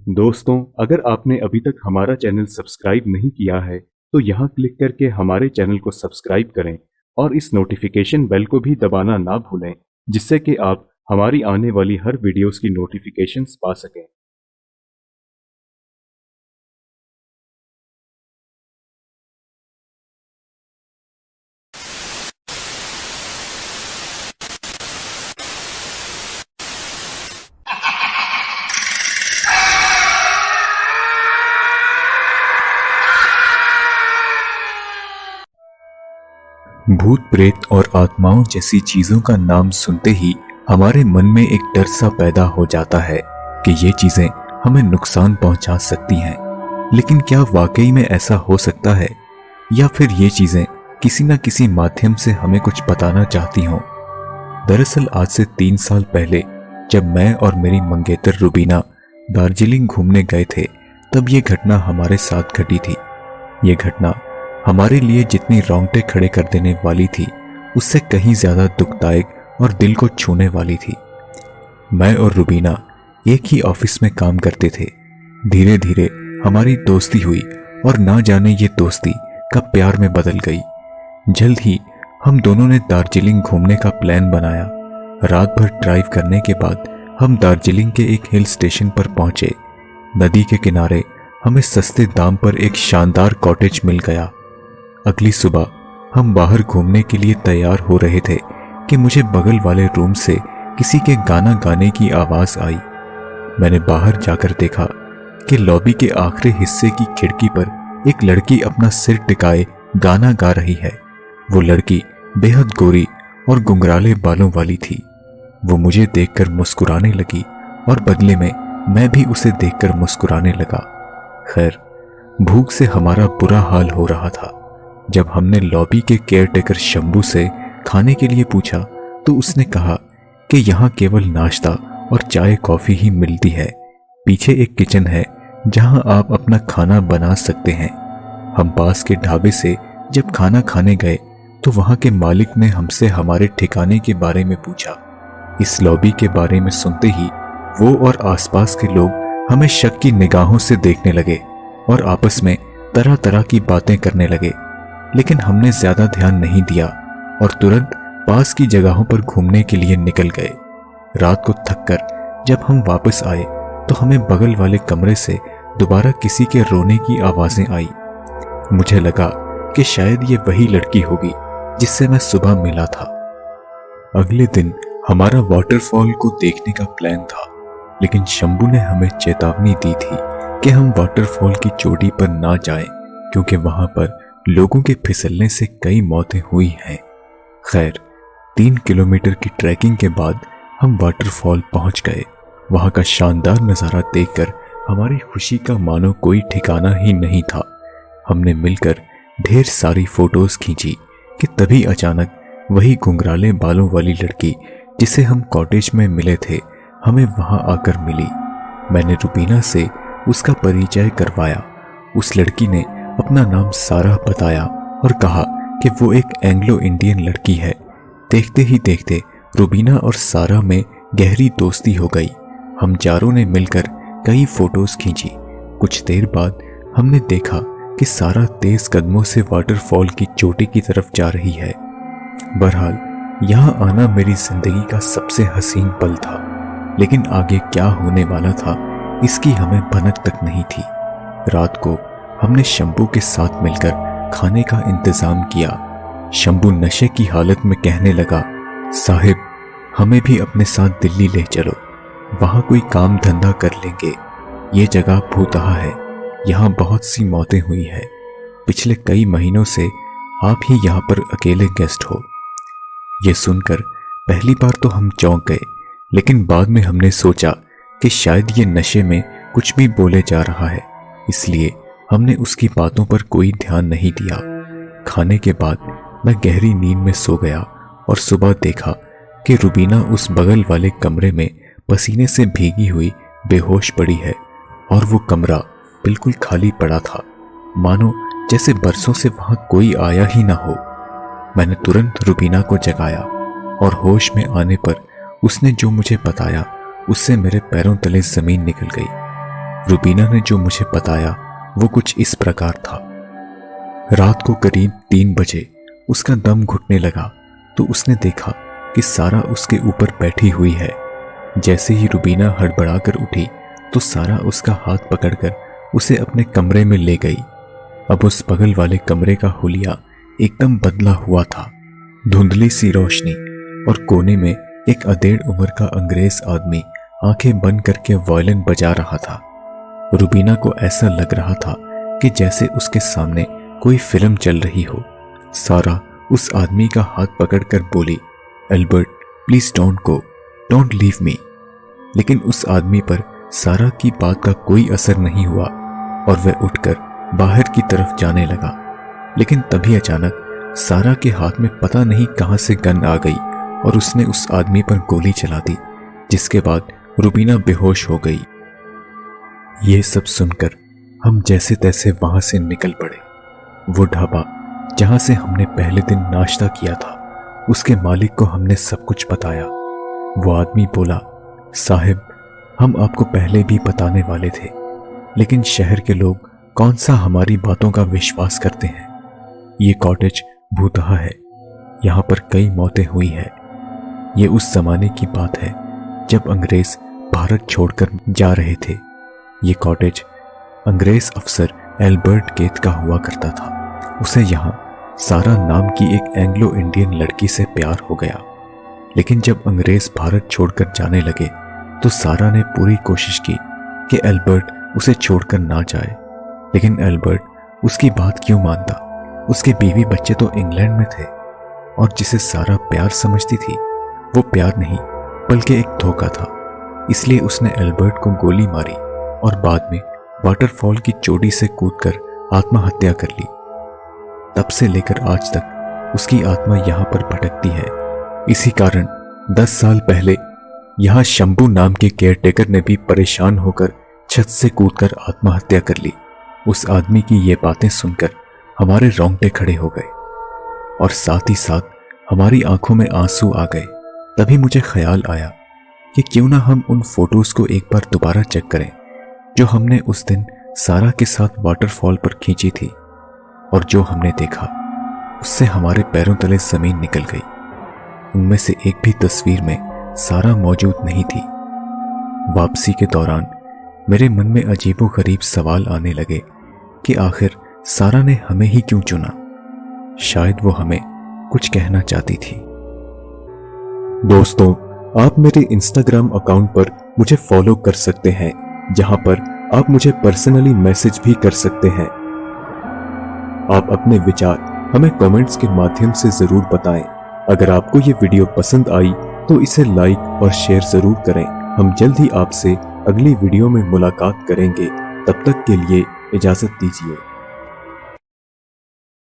दोस्तों, अगर आपने अभी तक हमारा चैनल सब्सक्राइब नहीं किया है तो यहाँ क्लिक करके हमारे चैनल को सब्सक्राइब करें और इस नोटिफिकेशन बेल को भी दबाना ना भूलें, जिससे कि आप हमारी आने वाली हर वीडियोस की नोटिफिकेशंस पा सकें। भूत प्रेत और आत्माओं जैसी चीजों का नाम सुनते ही हमारे मन में एक डर सा पैदा हो जाता है कि ये चीजें हमें नुकसान पहुंचा सकती हैं। लेकिन क्या वाकई में ऐसा हो सकता है, या फिर ये चीजें किसी न किसी माध्यम से हमें कुछ बताना चाहती हों? दरअसल आज से 3 साल पहले जब मैं और मेरी मंगेतर रुबीना दार्जिलिंग घूमने गए थे, तब ये घटना हमारे साथ घटी थी। ये घटना हमारे लिए जितनी रोंगटे खड़े कर देने वाली थी, उससे कहीं ज्यादा दुखदायक और दिल को छूने वाली थी। मैं और रुबीना एक ही ऑफिस में काम करते थे। धीरे धीरे हमारी दोस्ती हुई और ना जाने ये दोस्ती कब प्यार में बदल गई। जल्द ही हम दोनों ने दार्जिलिंग घूमने का प्लान बनाया। रात भर ड्राइव करने के बाद हम दार्जिलिंग के एक हिल स्टेशन पर पहुंचे। नदी के किनारे हमें सस्ते दाम पर एक शानदार कॉटेज मिल गया। अगली सुबह हम बाहर घूमने के लिए तैयार हो रहे थे कि मुझे बगल वाले रूम से किसी के गाना गाने की आवाज आई। मैंने बाहर जाकर देखा कि लॉबी के आखिरी हिस्से की खिड़की पर एक लड़की अपना सिर टिकाए गाना गा रही है। वो लड़की बेहद गोरी और गुंगराले बालों वाली थी। वो मुझे देखकर मुस्कुराने लगी और बदले में मैं भी उसे देखकर मुस्कुराने लगा। खैर, भूख से हमारा बुरा हाल हो रहा था। जब हमने लॉबी के केयरटेकर शंभू से खाने के लिए पूछा तो उसने कहा कि यहाँ केवल नाश्ता और चाय कॉफी ही मिलती है। पीछे एक किचन है जहाँ आप अपना खाना बना सकते हैं। हम पास के ढाबे से जब खाना खाने गए तो वहाँ के मालिक ने हमसे हमारे ठिकाने के बारे में पूछा। इस लॉबी के बारे में सुनते ही वो और आसपास के लोग हमें शक की निगाहों से देखने लगे और आपस में तरह तरह की बातें करने लगे। लेकिन हमने ज्यादा ध्यान नहीं दिया और तुरंत पास की जगहों पर घूमने के लिए निकल गए। रात को थककर जब हम वापस आए तो हमें बगल वाले कमरे से दोबारा किसी के रोने की आवाजें आई। मुझे लगा कि शायद ये वही लड़की होगी जिससे मैं सुबह मिला था। अगले दिन हमारा वाटरफॉल को देखने का प्लान था, लेकिन शंभू ने हमें चेतावनी दी थी कि हम वाटरफॉल की चोटी पर ना जाएं, क्योंकि वहां पर लोगों के फिसलने से कई मौतें हुई हैं। खैर, 3 किलोमीटर की ट्रैकिंग के बाद हम वाटरफॉल पहुंच गए। वहां का शानदार नजारा देखकर हमारी खुशी का मानो कोई ठिकाना ही नहीं था। हमने मिलकर ढेर सारी फोटोज खींची कि तभी अचानक वही गुंगराले बालों वाली लड़की जिसे हम कॉटेज में मिले थे, हमें वहां आकर मिली। मैंने रुबीना से उसका परिचय करवाया। उस लड़की ने अपना नाम सारा बताया और कहा कि वो एक एंग्लो इंडियन लड़की है। देखते ही देखते रुबीना और सारा में गहरी दोस्ती हो गई। हम चारों ने मिलकर कई फोटोज खींची। कुछ देर बाद हमने देखा कि सारा तेज कदमों से वाटरफॉल की चोटी की तरफ जा रही है। बहरहाल, यहाँ आना मेरी जिंदगी का सबसे हसीन पल था, लेकिन आगे क्या होने वाला था इसकी हमें भनक तक नहीं थी। रात को हमने शंभू के साथ मिलकर खाने का इंतजाम किया। शंभू नशे की हालत में कहने लगा, साहिब, हमें भी अपने साथ दिल्ली ले चलो, वहां कोई काम धंधा कर लेंगे। ये जगह भूतहा है, यहाँ बहुत सी मौतें हुई है। पिछले कई महीनों से आप ही यहाँ पर अकेले गेस्ट हो। ये सुनकर पहली बार तो हम चौंक गए, लेकिन बाद में हमने सोचा कि शायद ये नशे में कुछ भी बोले जा रहा है, इसलिए हमने उसकी बातों पर कोई ध्यान नहीं दिया। खाने के बाद मैं गहरी नींद में सो गया और सुबह देखा कि रुबीना उस बगल वाले कमरे में पसीने से भीगी हुई बेहोश पड़ी है और वो कमरा बिल्कुल खाली पड़ा था, मानो जैसे बरसों से वहां कोई आया ही ना हो। मैंने तुरंत रुबीना को जगाया और होश में आने पर उसने जो मुझे बताया उससे मेरे पैरों तले जमीन निकल गई। रुबीना ने जो मुझे बताया वो कुछ इस प्रकार था। रात को करीब 3 बजे उसका दम घुटने लगा तो उसने देखा कि सारा उसके ऊपर बैठी हुई है। जैसे ही रुबीना हड़बड़ाकर उठी तो सारा उसका हाथ पकड़कर उसे अपने कमरे में ले गई। अब उस बगल वाले कमरे का हुलिया एकदम बदला हुआ था। धुंधली सी रोशनी और कोने में एक अधेड़ उम्र का अंग्रेज आदमी आंखें बंद करके वायलिन बजा रहा था। रुबीना को ऐसा लग रहा था कि जैसे उसके सामने कोई फिल्म चल रही हो। सारा उस आदमी का हाथ पकड़कर बोली, Albert please don't go, don't leave me. लेकिन उस आदमी पर सारा की बात का कोई असर नहीं हुआ और वह उठकर बाहर की तरफ जाने लगा। लेकिन तभी अचानक सारा के हाथ में पता नहीं कहां से गन आ गई और उसने उस आदमी पर गोली चला दी, जिसके बाद रुबीना बेहोश हो गई। ये सब सुनकर हम जैसे तैसे वहां से निकल पड़े। वो ढाबा जहां से हमने पहले दिन नाश्ता किया था, उसके मालिक को हमने सब कुछ बताया। वो आदमी बोला, साहिब हम आपको पहले भी बताने वाले थे, लेकिन शहर के लोग कौन सा हमारी बातों का विश्वास करते हैं। ये कॉटेज भूतहा है, यहाँ पर कई मौतें हुई है। ये उस जमाने की बात है जब अंग्रेज भारत छोड़कर जा रहे थे। ये कॉटेज अंग्रेज अफसर एल्बर्ट केत का हुआ करता था। उसे यहाँ सारा नाम की एक एंग्लो इंडियन लड़की से प्यार हो गया। लेकिन जब अंग्रेज भारत छोड़कर जाने लगे तो सारा ने पूरी कोशिश की कि एल्बर्ट उसे छोड़कर ना जाए। लेकिन एल्बर्ट उसकी बात क्यों मानता? उसके बीवी बच्चे तो इंग्लैंड में थे और जिसे सारा प्यार समझती थी वो प्यार नहीं बल्कि एक धोखा था। इसलिए उसने एल्बर्ट को गोली मारी और बाद में वाटरफॉल की चोटी से कूदकर आत्महत्या कर ली। तब से लेकर आज तक उसकी आत्मा यहाँ पर भटकती है। इसी कारण 10 साल पहले यहाँ शंभू नाम के केयरटेकर ने भी परेशान होकर छत से कूदकर आत्महत्या कर ली। उस आदमी की ये बातें सुनकर हमारे रोंगटे खड़े हो गए और साथ ही साथ हमारी आंखों में आंसू आ गए। तभी मुझे ख्याल आया कि क्यों ना हम उन फोटोज को एक बार दोबारा चेक करें जो हमने उस दिन सारा के साथ वाटरफॉल पर खींची थी। और जो हमने देखा उससे हमारे पैरों तले जमीन निकल गई। उनमें से एक भी तस्वीर में सारा मौजूद नहीं थी। वापसी के दौरान मेरे मन में अजीबोगरीब सवाल आने लगे कि आखिर सारा ने हमें ही क्यों चुना। शायद वो हमें कुछ कहना चाहती थी। दोस्तों, आप मेरे इंस्टाग्राम अकाउंट पर मुझे फॉलो कर सकते हैं, जहां पर आप मुझे पर्सनली मैसेज भी कर सकते हैं। आप अपने विचार हमें कमेंट्स के माध्यम से जरूर बताएं। अगर आपको ये वीडियो पसंद आई तो इसे लाइक और शेयर जरूर करें। हम जल्द ही आपसे अगली वीडियो में मुलाकात करेंगे। तब तक के लिए इजाजत दीजिए।